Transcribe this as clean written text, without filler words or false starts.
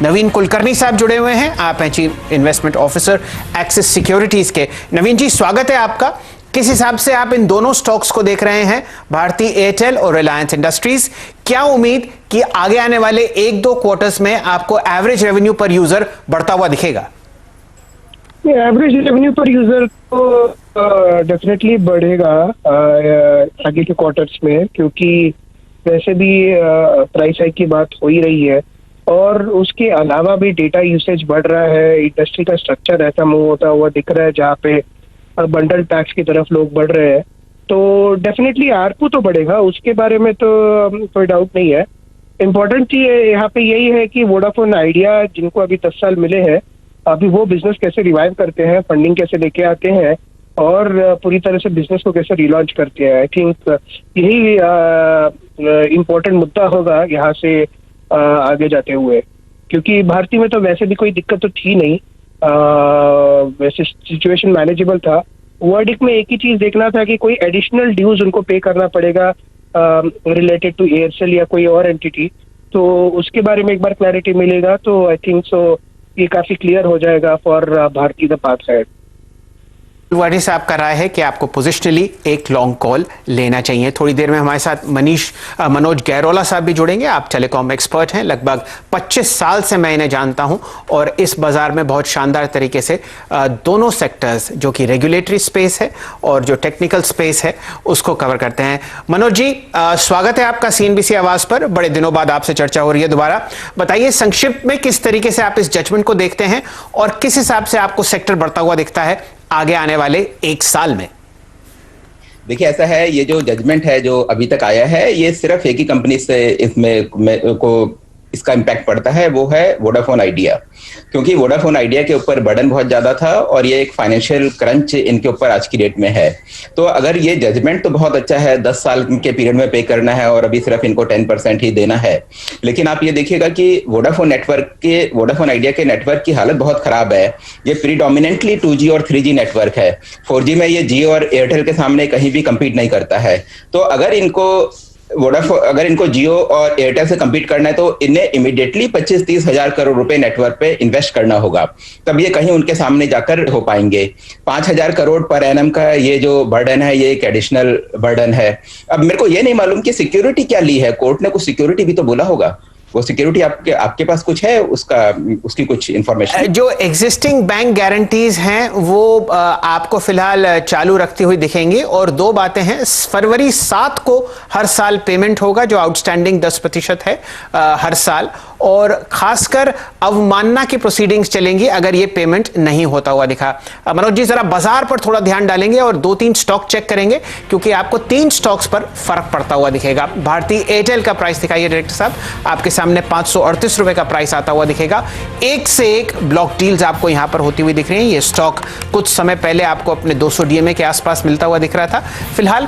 नवीन कुलकर्णी साहब जुड़े हुए हैं। आप हैं chief investment officer axis securities के। नवीन जी, स्वागत है आपका। किस हिसाब से आप इन दोनों स्टॉक्स को देख रहे हैं, भारतीय एयरटेल और रिलायंस इंडस्ट्रीज? क्या उम्मीद कि आगे आने वाले 1-2 क्वार्टर्स में आपको एवरेज रेवेन्यू पर यूजर बढ़ता हुआ दिखेगा? एवरेज रेवेन्यू पर यूजर तो डेफिनेटली बढ़ेगा आगे के क्वार्टर्स में, क्योंकि वैसे भी प्राइस हाइक की बात हो ही रही है और उसके अलावा भी डेटा यूसेज बढ़ रहा है। इंडस्ट्री का स्ट्रक्चर ऐसा मूव होता हुआ दिख रहा है जहाँ पे बंडल टैक्स की तरफ लोग बढ़ रहे हैं, तो डेफिनेटली आरपू तो बढ़ेगा, उसके बारे में तो कोई डाउट नहीं है। इम्पोर्टेंट चीज यहाँ पे यही है कि वोडाफोन आइडिया, जिनको अभी 10 साल मिले हैं, अभी वो बिजनेस कैसे रिवाइव करते हैं, फंडिंग कैसे लेके आते हैं और पूरी तरह से बिजनेस को कैसे रिलॉन्च करते हैं। आई थिंक यही इम्पोर्टेंट मुद्दा होगा यहाँ से आगे जाते हुए, क्योंकि भारतीय में तो वैसे भी कोई दिक्कत तो थी नहीं, वैसे सिचुएशन मैनेजेबल था। वर्डिक में एक ही चीज देखना था कि कोई एडिशनल ड्यूज उनको पे करना पड़ेगा रिलेटेड टू एयरसेल या कोई और एंटिटी, तो उसके बारे में एक बार क्लैरिटी मिलेगा तो आई थिंक सो ये काफी क्लियर हो जाएगा फॉर भारतीय द पाथ है। वाडी साहब का राय है कि आपको पोजिशनली एक लॉन्ग कॉल लेना चाहिए। थोड़ी देर में हमारे साथ मनोज गैरोला साहब भी जुड़ेंगे। आप टेलीकॉम एक्सपर्ट हैं, लगभग 25 साल से मैं इन्हें जानता हूं और इस बाजार में बहुत शानदार तरीके से दोनों सेक्टर्स, जो कि रेगुलेटरी स्पेस है और जो टेक्निकल स्पेस है, उसको कवर करते हैं। मनोज जी, स्वागत है आपका CNBC आवाज पर। बड़े दिनों बाद आपसे चर्चा हो रही है दोबारा। बताइए संक्षिप्त में किस तरीके से आप इस जजमेंट को देखते हैं और किस हिसाब से आपको सेक्टर बढ़ता हुआ दिखता है आगे आने वाले 1 साल में? देखिए, ऐसा है, ये जो जजमेंट है जो अभी तक आया है, ये सिर्फ एक ही कंपनी से इसका इम्पैक्ट पड़ता है, वो है वोडाफोन आइडिया। क्योंकि वोडाफोन आइडिया के ऊपर बर्डन बहुत ज्यादा था और ये एक फाइनेंशियल क्रंच इनके ऊपर आज की डेट में है। तो अगर ये जजमेंट तो बहुत अच्छा है, 10 साल के पीरियड में पे करना है और अभी सिर्फ इनको 10% ही देना है, लेकिन आप ये देखिएगा कि वोडाफोन आइडिया के नेटवर्क की हालत बहुत खराब है। ये प्रीडोमिनेंटली 2G और 3G नेटवर्क है। 4G में ये जियो और एयरटेल के सामने कहीं भी कम्पीट नहीं करता है। तो अगर इनको जियो और एयरटेल से compete करना है तो इन्हें इमीडिएटली 25-30 हजार करोड़ रुपए नेटवर्क पे इन्वेस्ट करना होगा, तब ये कहीं उनके सामने जाकर हो पाएंगे। 5,000 करोड़ पर एनम का ये जो बर्डन है, ये एक एडिशनल बर्डन है। अब मेरे को ये नहीं मालूम कि सिक्योरिटी क्या ली है, कोर्ट ने कुछ सिक्योरिटी भी तो बोला होगा। वो सिक्योरिटी आपके पास कुछ है, उसकी कुछ इंफॉर्मेशन? जो एग्जिस्टिंग बैंक गारंटीज हैं वो आपको फिलहाल चालू रखती हुई दिखेंगी और 2 बातें हैं। फरवरी 7 को हर साल पेमेंट होगा, जो आउटस्टैंडिंग 10% है हर साल, और खासकर अवमानना की प्रोसीडिंग्स चलेंगी अगर ये पेमेंट नहीं होता हुआ दिखा। मनोज जी, जरा बाजार पर थोड़ा ध्यान डालेंगे और 2-3 स्टॉक चेक करेंगे, क्योंकि आपको 3 स्टॉक्स पर फर्क पड़ता हुआ दिखेगा। भारतीय एयरटेल का प्राइस दिखाइए डायरेक्टर साहब, आपके सामने 538 रुपए का प्राइस आता हुआ दिखेगा। एक से एक ब्लॉक डील्स आपको यहां पर होती हुई दिख रही हैं। ये स्टॉक कुछ समय पहले आपको अपने 200 DMA के आसपास मिलता हुआ दिख रहा था, फिलहाल